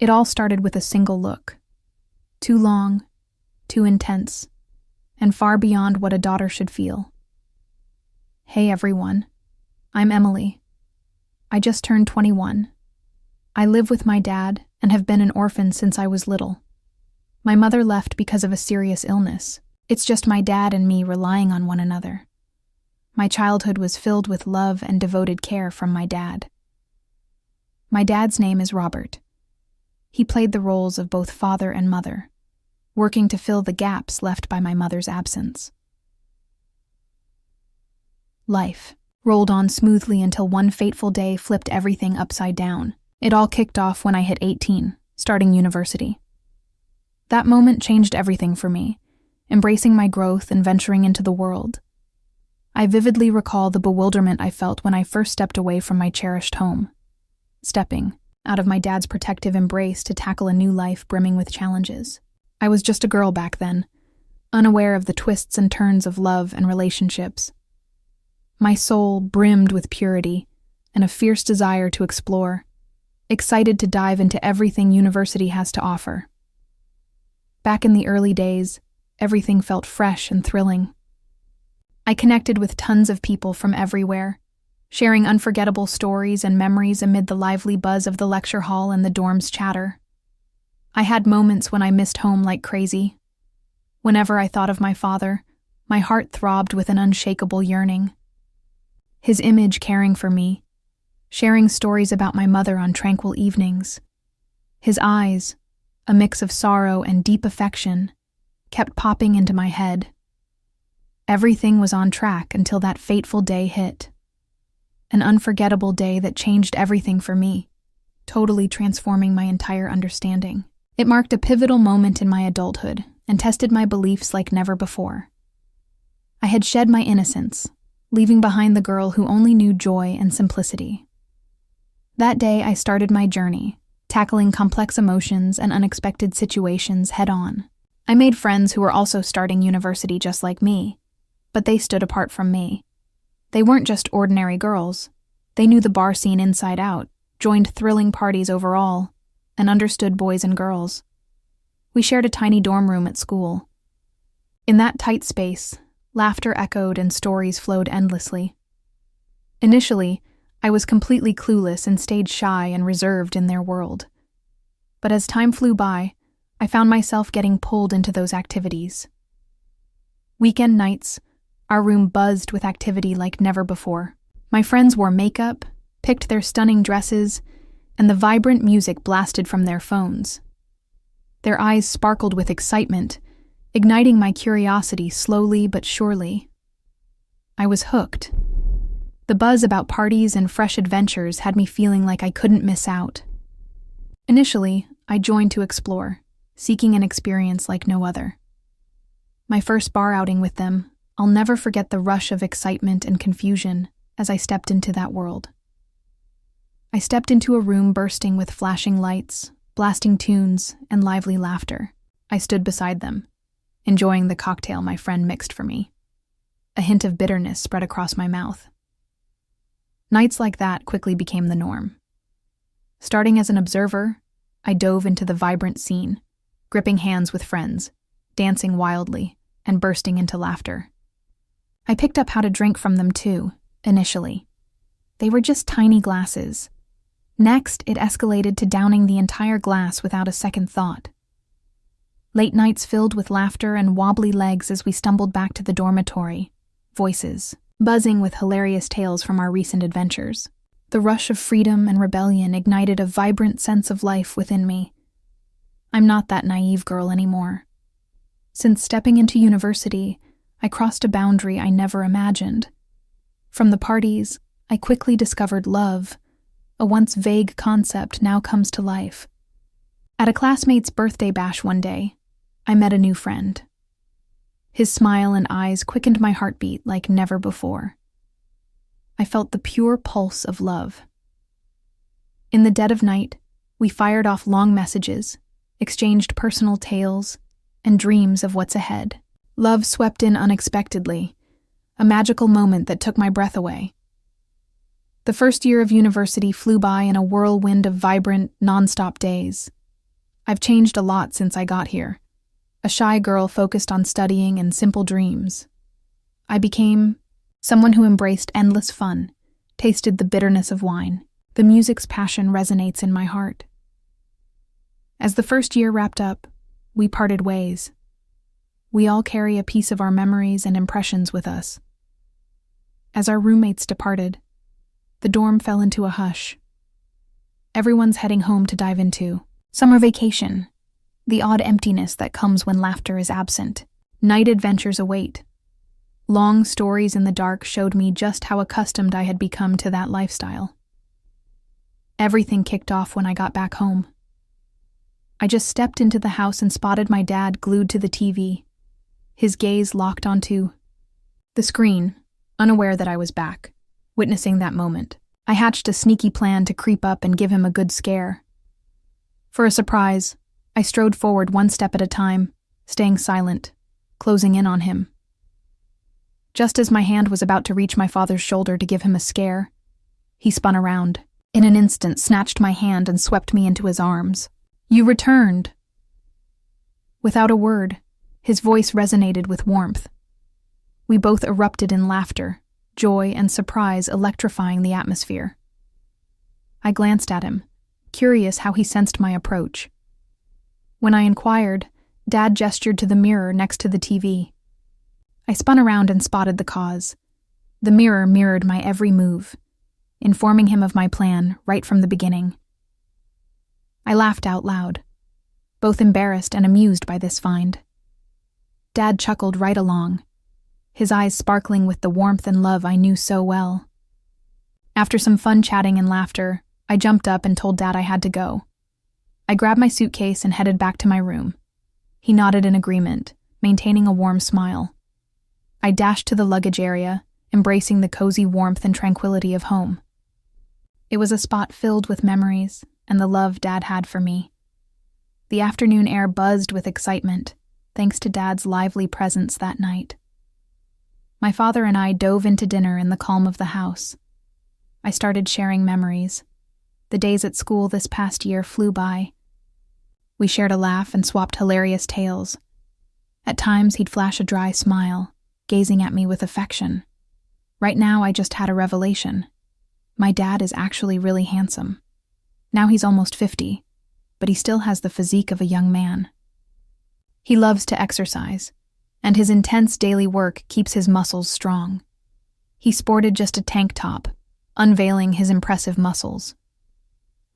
It all started with a single look. Too long, too intense, and far beyond what a daughter should feel. Hey everyone, I'm Emily. I just turned 21. I live with my dad and have been an orphan since I was little. My mother left because of a serious illness. It's just my dad and me relying on one another. My childhood was filled with love and devoted care from my dad. My dad's name is Robert. He played the roles of both father and mother, working to fill the gaps left by my mother's absence. Life rolled on smoothly until one fateful day flipped everything upside down. It all kicked off when I hit 18, starting university. That moment changed everything for me, embracing my growth and venturing into the world. I vividly recall the bewilderment I felt when I first stepped away from my cherished home, stepping out of my dad's protective embrace to tackle a new life brimming with challenges. I was just a girl back then, unaware of the twists and turns of love and relationships. My soul brimmed with purity and a fierce desire to explore, excited to dive into everything university has to offer. Back in the early days, everything felt fresh and thrilling. I connected with tons of people from everywhere, sharing unforgettable stories and memories amid the lively buzz of the lecture hall and the dorm's chatter. I had moments when I missed home like crazy. Whenever I thought of my father, my heart throbbed with an unshakable yearning. His image caring for me, sharing stories about my mother on tranquil evenings. His eyes, a mix of sorrow and deep affection, kept popping into my head. Everything was on track until that fateful day hit. An unforgettable day that changed everything for me, totally transforming my entire understanding. It marked a pivotal moment in my adulthood and tested my beliefs like never before. I had shed my innocence, leaving behind the girl who only knew joy and simplicity. That day I started my journey, tackling complex emotions and unexpected situations head-on. I made friends who were also starting university just like me, but they stood apart from me. They weren't just ordinary girls. They knew the bar scene inside out, joined thrilling parties overall, and understood boys and girls. We shared a tiny dorm room at school. In that tight space, laughter echoed and stories flowed endlessly. Initially, I was completely clueless and stayed shy and reserved in their world. But as time flew by, I found myself getting pulled into those activities. Weekend nights, our room buzzed with activity like never before. My friends wore makeup, picked their stunning dresses, and the vibrant music blasted from their phones. Their eyes sparkled with excitement, igniting my curiosity slowly but surely. I was hooked. The buzz about parties and fresh adventures had me feeling like I couldn't miss out. Initially, I joined to explore, seeking an experience like no other. My first bar outing with them, I'll never forget the rush of excitement and confusion as I stepped into that world. I stepped into a room bursting with flashing lights, blasting tunes, and lively laughter. I stood beside them, enjoying the cocktail my friend mixed for me. A hint of bitterness spread across my mouth. Nights like that quickly became the norm. Starting as an observer, I dove into the vibrant scene, gripping hands with friends, dancing wildly, and bursting into laughter. I picked up how to drink from them too, initially. They were just tiny glasses. Next, it escalated to downing the entire glass without a second thought. Late nights filled with laughter and wobbly legs as we stumbled back to the dormitory, voices buzzing with hilarious tales from our recent adventures. The rush of freedom and rebellion ignited a vibrant sense of life within me. I'm not that naive girl anymore. Since stepping into university, I crossed a boundary I never imagined. From the parties, I quickly discovered love. A once vague concept now comes to life. At a classmate's birthday bash one day, I met a new friend. His smile and eyes quickened my heartbeat like never before. I felt the pure pulse of love. In the dead of night, we fired off long messages, exchanged personal tales, and dreams of what's ahead. Love swept in unexpectedly, a magical moment that took my breath away. The first year of university flew by in a whirlwind of vibrant, nonstop days. I've changed a lot since I got here. A shy girl focused on studying and simple dreams. I became someone who embraced endless fun, tasted the bitterness of wine. The music's passion resonates in my heart. As the first year wrapped up, we parted ways. We all carry a piece of our memories and impressions with us. As our roommates departed, the dorm fell into a hush. Everyone's heading home to dive into summer vacation, the odd emptiness that comes when laughter is absent. Night adventures await. Long stories in the dark showed me just how accustomed I had become to that lifestyle. Everything kicked off when I got back home. I just stepped into the house and spotted my dad glued to the TV, his gaze locked onto the screen, unaware that I was back, witnessing that moment. I hatched a sneaky plan to creep up and give him a good scare. For a surprise, I strode forward one step at a time, staying silent, closing in on him. Just as my hand was about to reach my father's shoulder to give him a scare, he spun around, in an instant snatched my hand and swept me into his arms. "You returned." Without a word, his voice resonated with warmth. We both erupted in laughter, joy and surprise electrifying the atmosphere. I glanced at him, curious how he sensed my approach. When I inquired, Dad gestured to the mirror next to the TV. I spun around and spotted the cause. The mirror mirrored my every move, informing him of my plan right from the beginning. I laughed out loud, both embarrassed and amused by this find. Dad chuckled right along, his eyes sparkling with the warmth and love I knew so well. After some fun chatting and laughter, I jumped up and told Dad I had to go. I grabbed my suitcase and headed back to my room. He nodded in agreement, maintaining a warm smile. I dashed to the luggage area, embracing the cozy warmth and tranquility of home. It was a spot filled with memories and the love Dad had for me. The afternoon air buzzed with excitement, thanks to Dad's lively presence that night. My father and I dove into dinner in the calm of the house. I started sharing memories. The days at school this past year flew by. We shared a laugh and swapped hilarious tales. At times he'd flash a dry smile, gazing at me with affection. Right now I just had a revelation. My dad is actually really handsome. Now he's almost 50, but he still has the physique of a young man. He loves to exercise, and his intense daily work keeps his muscles strong. He sported just a tank top, unveiling his impressive muscles.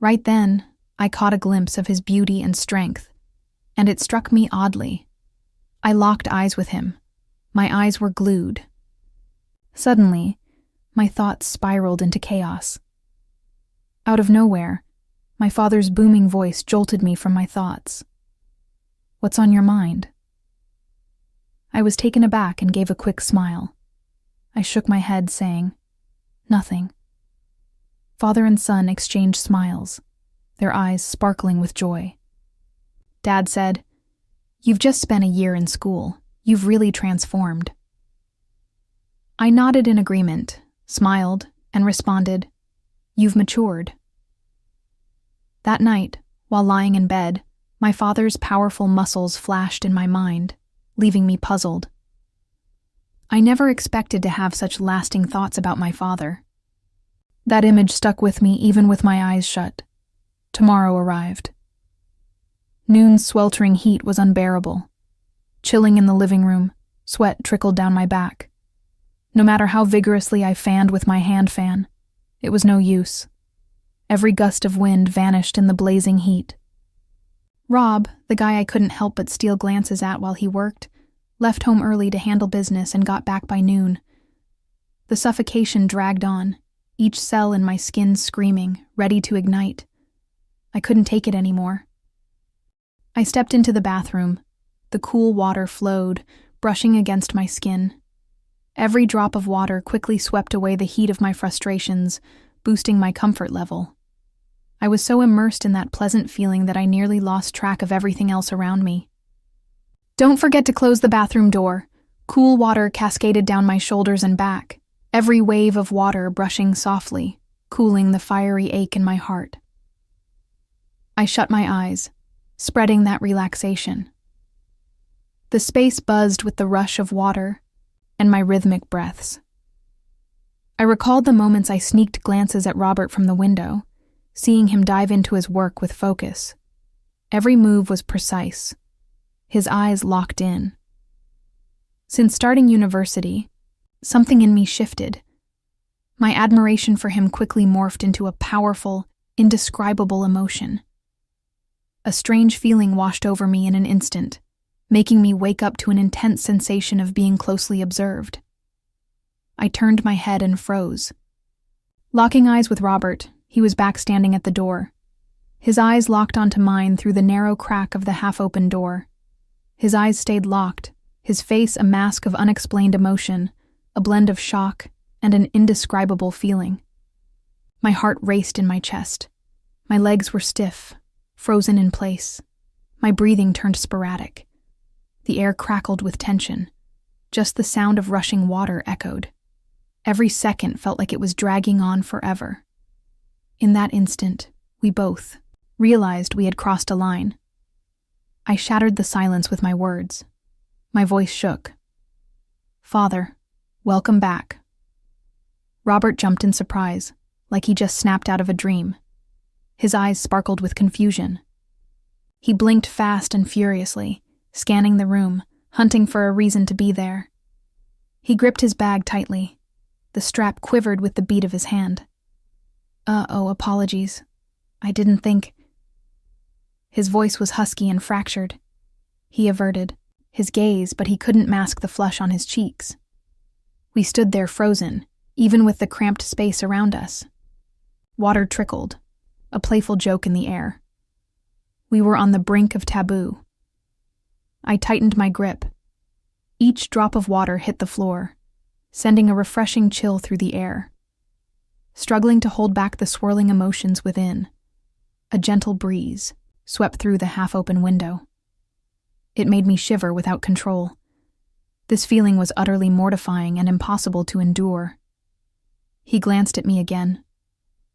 Right then, I caught a glimpse of his beauty and strength, and it struck me oddly. I locked eyes with him. My eyes were glued. Suddenly, my thoughts spiraled into chaos. Out of nowhere, my father's booming voice jolted me from my thoughts. "What's on your mind?" I was taken aback and gave a quick smile. I shook my head, saying, "Nothing." Father and son exchanged smiles, their eyes sparkling with joy. Dad said, "You've just spent a year in school. You've really transformed." I nodded in agreement, smiled, and responded, "You've matured." That night, while lying in bed, my father's powerful muscles flashed in my mind, leaving me puzzled. I never expected to have such lasting thoughts about my father. That image stuck with me even with my eyes shut. Tomorrow arrived. Noon's sweltering heat was unbearable. Chilling in the living room, sweat trickled down my back. No matter how vigorously I fanned with my hand fan, it was no use. Every gust of wind vanished in the blazing heat. Rob, the guy I couldn't help but steal glances at while he worked, left home early to handle business and got back by noon. The suffocation dragged on, each cell in my skin screaming, ready to ignite. I couldn't take it anymore. I stepped into the bathroom. The cool water flowed, brushing against my skin. Every drop of water quickly swept away the heat of my frustrations, boosting my comfort level. I was so immersed in that pleasant feeling that I nearly lost track of everything else around me. "Don't forget to close the bathroom door." Cool water cascaded down my shoulders and back, every wave of water brushing softly, cooling the fiery ache in my heart. I shut my eyes, spreading that relaxation. The space buzzed with the rush of water and my rhythmic breaths. I recalled the moments I sneaked glances at Robert from the window, seeing him dive into his work with focus. Every move was precise, his eyes locked in. Since starting university, something in me shifted. My admiration for him quickly morphed into a powerful, indescribable emotion. A strange feeling washed over me in an instant, making me wake up to an intense sensation of being closely observed. I turned my head and froze. Locking eyes with Robert, he was back standing at the door. His eyes locked onto mine through the narrow crack of the half-open door. His eyes stayed locked, his face a mask of unexplained emotion, a blend of shock and an indescribable feeling. My heart raced in my chest. My legs were stiff, frozen in place. My breathing turned sporadic. The air crackled with tension. Just the sound of rushing water echoed. Every second felt like it was dragging on forever. In that instant, we both realized we had crossed a line. I shattered the silence with my words. My voice shook. "Father, welcome back." Robert jumped in surprise, like he just snapped out of a dream. His eyes sparkled with confusion. He blinked fast and furiously, scanning the room, hunting for a reason to be there. He gripped his bag tightly. The strap quivered with the beat of his hand. Apologies. I didn't think." His voice was husky and fractured. He averted his gaze, but he couldn't mask the flush on his cheeks. We stood there frozen, even with the cramped space around us. Water trickled, a playful joke in the air. We were on the brink of taboo. I tightened my grip. Each drop of water hit the floor, sending a refreshing chill through the air. Struggling to hold back the swirling emotions within, a gentle breeze swept through the half-open window. It made me shiver without control. This feeling was utterly mortifying and impossible to endure. He glanced at me again.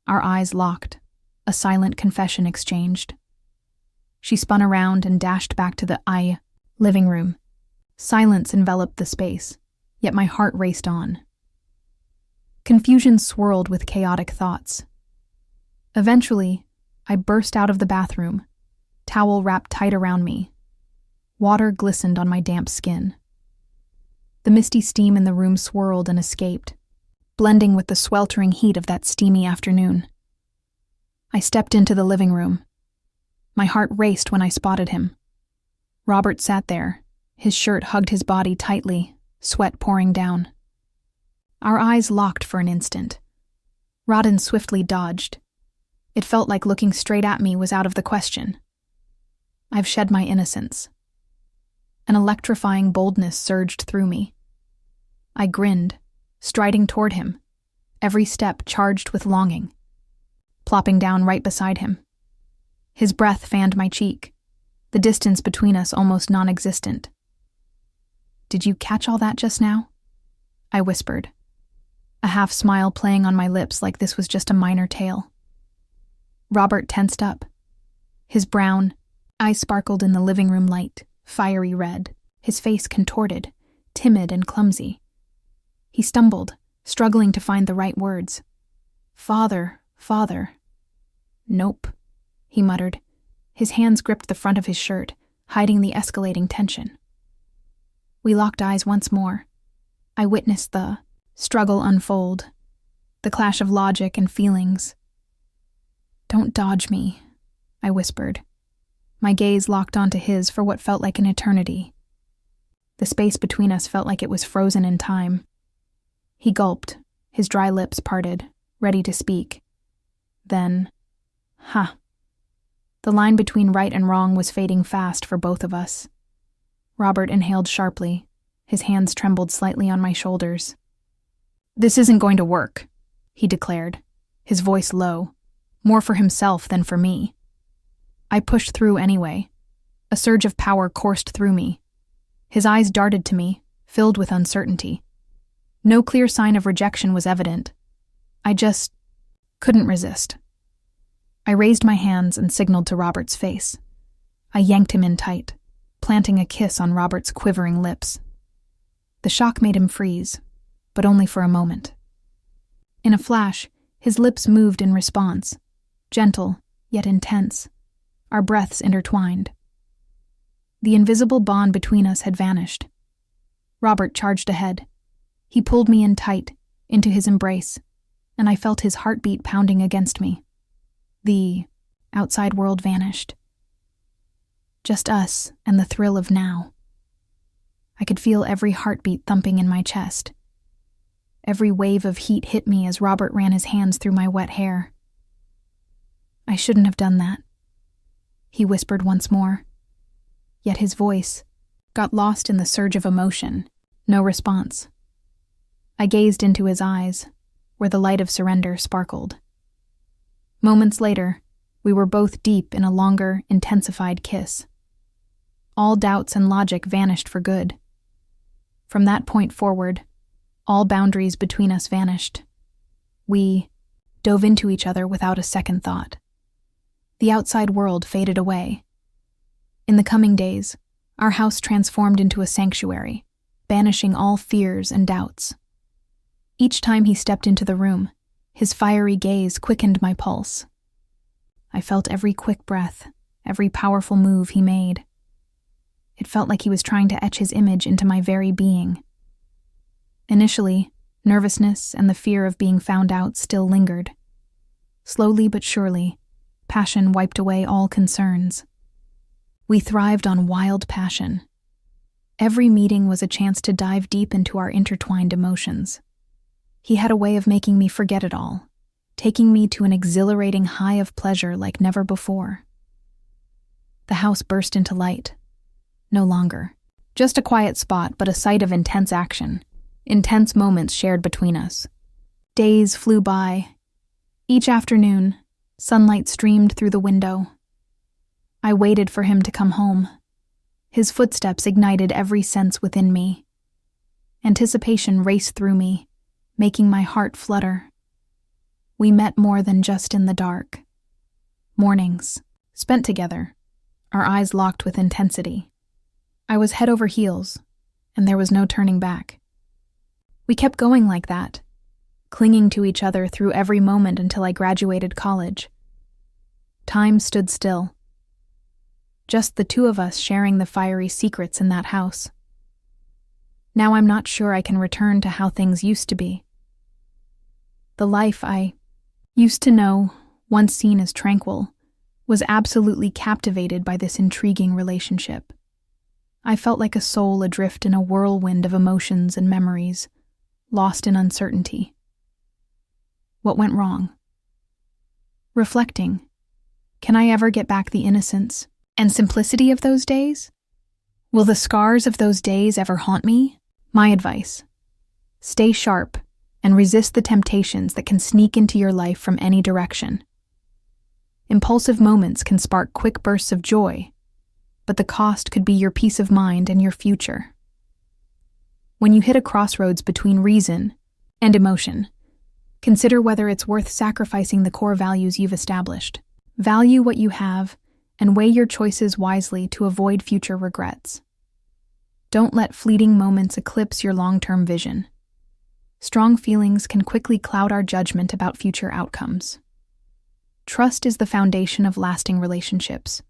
Our eyes locked, a silent confession exchanged. She spun around and dashed back to the living room. Silence enveloped the space, yet my heart raced on. Confusion swirled with chaotic thoughts. Eventually, I burst out of the bathroom, towel wrapped tight around me. Water glistened on my damp skin. The misty steam in the room swirled and escaped, blending with the sweltering heat of that steamy afternoon. I stepped into the living room. My heart raced when I spotted him. Robert sat there. His shirt hugged his body tightly, sweat pouring down. Our eyes locked for an instant. Rodden swiftly dodged. It felt like looking straight at me was out of the question. I've shed my innocence. An electrifying boldness surged through me. I grinned, striding toward him, every step charged with longing. Plopping down right beside him. His breath fanned my cheek, the distance between us almost non-existent. "Did you catch all that just now?" I whispered, a half-smile playing on my lips like this was just a minor tale. Robert tensed up. His brown eyes sparkled in the living room light, fiery red, his face contorted, timid and clumsy. He stumbled, struggling to find the right words. Father. "Nope," he muttered. His hands gripped the front of his shirt, hiding the escalating tension. We locked eyes once more. I witnessed the struggle unfold, the clash of logic and feelings. "Don't dodge me," I whispered. My gaze locked onto his for what felt like an eternity. The space between us felt like it was frozen in time. He gulped, his dry lips parted, ready to speak. Then, The line between right and wrong was fading fast for both of us. Robert inhaled sharply. His hands trembled slightly on my shoulders. "This isn't going to work," he declared, his voice low, more for himself than for me. I pushed through anyway. A surge of power coursed through me. His eyes darted to me, filled with uncertainty. No clear sign of rejection was evident. I just couldn't resist. I raised my hands and signaled to Robert's face. I yanked him in tight, planting a kiss on Robert's quivering lips. The shock made him freeze, but only for a moment. In a flash, his lips moved in response, gentle yet intense, our breaths intertwined. The invisible bond between us had vanished. Robert charged ahead. He pulled me in tight, into his embrace, and I felt his heartbeat pounding against me. The outside world vanished. Just us and the thrill of now. I could feel every heartbeat thumping in my chest. Every wave of heat hit me as Robert ran his hands through my wet hair. I shouldn't have done that, he whispered once more. Yet his voice got lost in the surge of emotion. No response. I gazed into his eyes, where the light of surrender sparkled. Moments later, we were both deep in a longer, intensified kiss. All doubts and logic vanished for good. From that point forward, all boundaries between us vanished. We dove into each other without a second thought. The outside world faded away. In the coming days, our house transformed into a sanctuary, banishing all fears and doubts. Each time he stepped into the room, his fiery gaze quickened my pulse. I felt every quick breath, every powerful move he made. It felt like he was trying to etch his image into my very being. Initially, nervousness and the fear of being found out still lingered. Slowly but surely, passion wiped away all concerns. We thrived on wild passion. Every meeting was a chance to dive deep into our intertwined emotions. He had a way of making me forget it all, taking me to an exhilarating high of pleasure like never before. The house burst into light. No longer just a quiet spot, but a site of intense action, intense moments shared between us. Days flew by. Each afternoon, sunlight streamed through the window. I waited for him to come home. His footsteps ignited every sense within me. Anticipation raced through me, making my heart flutter. We met more than just in the dark. Mornings, spent together, our eyes locked with intensity. I was head over heels, and there was no turning back. We kept going like that, clinging to each other through every moment until I graduated college. Time stood still. Just the two of us sharing the fiery secrets in that house. Now I'm not sure I can return to how things used to be. The life I used to know, once seen as tranquil, was absolutely captivated by this intriguing relationship. I felt like a soul adrift in a whirlwind of emotions and memories, lost in uncertainty. What went wrong? Reflecting, can I ever get back the innocence and simplicity of those days? Will the scars of those days ever haunt me? My advice: stay sharp and resist the temptations that can sneak into your life from any direction. Impulsive moments can spark quick bursts of joy, but the cost could be your peace of mind and your future. When you hit a crossroads between reason and emotion, consider whether it's worth sacrificing the core values you've established. Value what you have and weigh your choices wisely to avoid future regrets. Don't let fleeting moments eclipse your long-term vision. Strong feelings can quickly cloud our judgment about future outcomes. Trust is the foundation of lasting relationships.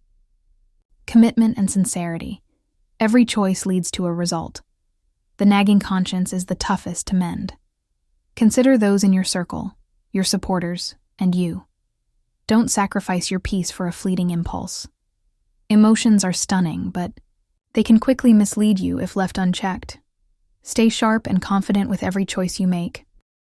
Commitment and sincerity. Every choice leads to a result. The nagging conscience is the toughest to mend. Consider those in your circle, your supporters, and you. Don't sacrifice your peace for a fleeting impulse. Emotions are stunning, but they can quickly mislead you if left unchecked. Stay sharp and confident with every choice you make.